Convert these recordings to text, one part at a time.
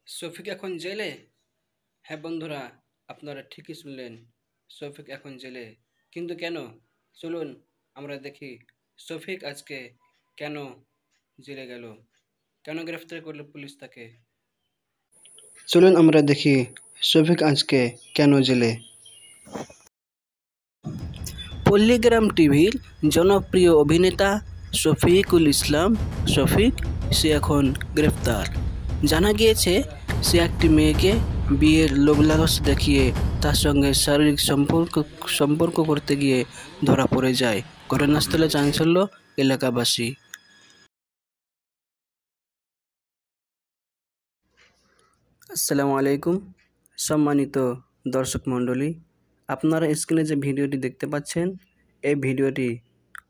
শফিক এখন জেলে? হ্যাঁ বন্ধুরা, আপনারা ঠিকই শুনলেন। শফিক এখন জেলে, কিন্তু কেন? চলুন আমরা দেখি শফিক আজকে কেন জেলে গেল, কেন গ্রেফতার করলো পুলিশ তাকে। চলুন আমরা দেখি শফিক আজকে কেন জেলে। পল্লীগ্রাম টিভির জনপ্রিয় অভিনেতা শফিকুল ইসলাম শফিক সে এখন গ্রেফতার। জানা গিয়েছে সে একটি মেয়েকে বিয়ের লোভ লালচ দেখিয়ে তার সঙ্গে শারীরিক সম্পর্ক করতে গিয়ে ধরা পড়ে যায়। ঘটনাস্থলে চাঞ্চল্য এলাকাবাসী। আসসালামু আলাইকুম, সম্মানিত দর্শক মণ্ডলী, আপনারা স্ক্রিনে যে ভিডিওটি দেখতে পাচ্ছেন, এই ভিডিওটি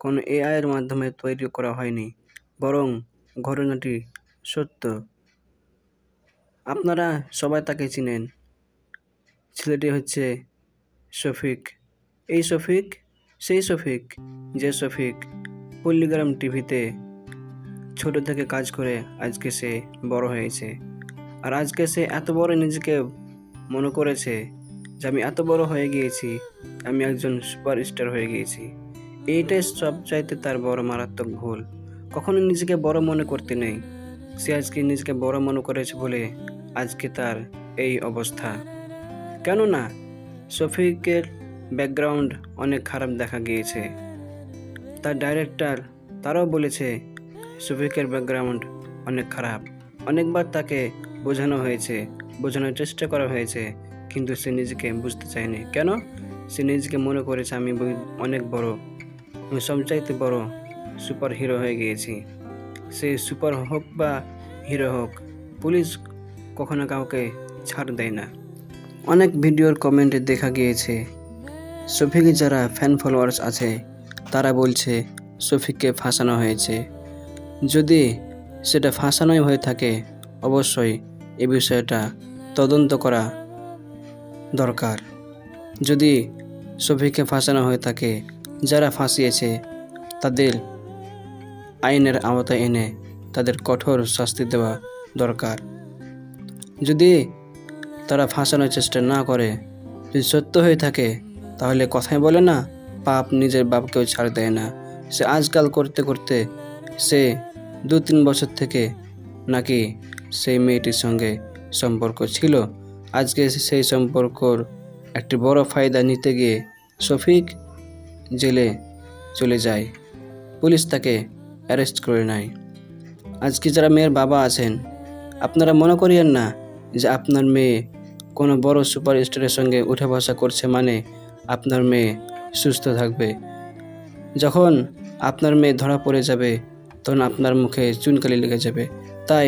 কোনো এআইয়ের মাধ্যমে তৈরি করা হয়নি, বরং ঘটনাটি সত্য। আপনারা সবাই তাকে চিনেন। ছেলেটি হচ্ছে শফিক। এই শফিক সেই শফিক যে শফিক পল্লীগ্রাম টিভিতে ছোট থেকে কাজ করে আজকে সে বড় হয়েছে। আর আজকে সে এত বড় নিজেকে মনে করেছে যে আমি এত বড় হয়ে গিয়েছি, আমি একজন সুপারস্টার হয়ে গিয়েছি। এইটাই সবচাইতে তার বড় মারাত্মক ভুল। কখনো নিজেকে বড় মনে করতে নেই। সে আজকে নিজেকে বড় মনে করেছে বলে আজকে তার এই অবস্থা। কেননা শফিকের ব্যাকগ্রাউন্ড অনেক খারাপ দেখা গিয়েছে। তার ডাইরেক্টর তারাও বলেছে শফিকের ব্যাকগ্রাউন্ড অনেক খারাপ। অনেকবার তাকে বোঝানো হয়েছে, বোঝানোর চেষ্টা করা হয়েছে, কিন্তু সে নিজেকে বুঝতে চায়নি। কেন? সে নিজেকে মনে করেছে আমি অনেক বড়, আমি সবচাইতে বড় সুপার হিরো হয়ে গিয়েছি। সে সুপার হোক বা হিরো হোক, পুলিশ কখনো কাউকে ছাড় দেয় না। অনেক ভিডিওর কমেন্টে দেখা গিয়েছে শফিকের যারা ফ্যান ফলোয়ার্স আছে তারা বলছে শফিককে ফাঁসানো হয়েছে। যদি সেটা ফাঁসানোই হয়ে থাকে, অবশ্যই এই বিষয়টা তদন্ত করা দরকার। যদি শফিককে ফাঁসানো হয়ে থাকে, যারা ফাঁসিয়েছে তাদের আইনের আওতায় এনে তাদের কঠোর শাস্তি দেওয়া দরকার। যদি তারা ফাঁসানোর চেষ্টা না করে, যদি সত্য হয়ে থাকে, তাহলে কথাই বলে না, পাপ নিজের বাপকেও ছাড় দেয় না। সে আজকাল করতে করতে সে 2-3 বছর থেকে নাকি সেই মেয়েটির সঙ্গে সম্পর্ক ছিল। আজকে সেই সম্পর্কর একটি বড় ফায়দা নিতে গিয়ে শফিক জেলে চলে যায়। পুলিশ তাকে অ্যারেস্ট করে নেয়। আজকে যারা মেয়ের বাবা আছেন, আপনারা মনে করিয়েন না যে আপনার মেয়ে কোনো বড় সুপারস্টারের সঙ্গে উঠা বসা করছে মানে আপনার মেয়ে সুস্থ থাকবে। যখন আপনার মেয়ে ধরা পড়ে যাবে, তখন আপনার মুখে চুনকালি লেগে যাবে। তাই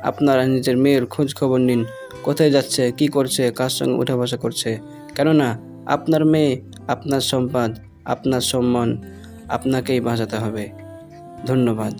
আপনারা নিজের মেয়ের খোঁজ খবর নিন, কোথায় যাচ্ছে, কি করছে, কার সঙ্গে উঠা বসা করছে। কেননা আপনার মেয়ে, আপনার সম্পদ, আপনার সম্মান আপনাকেই বাঁচাতে হবে। ধন্যবাদ।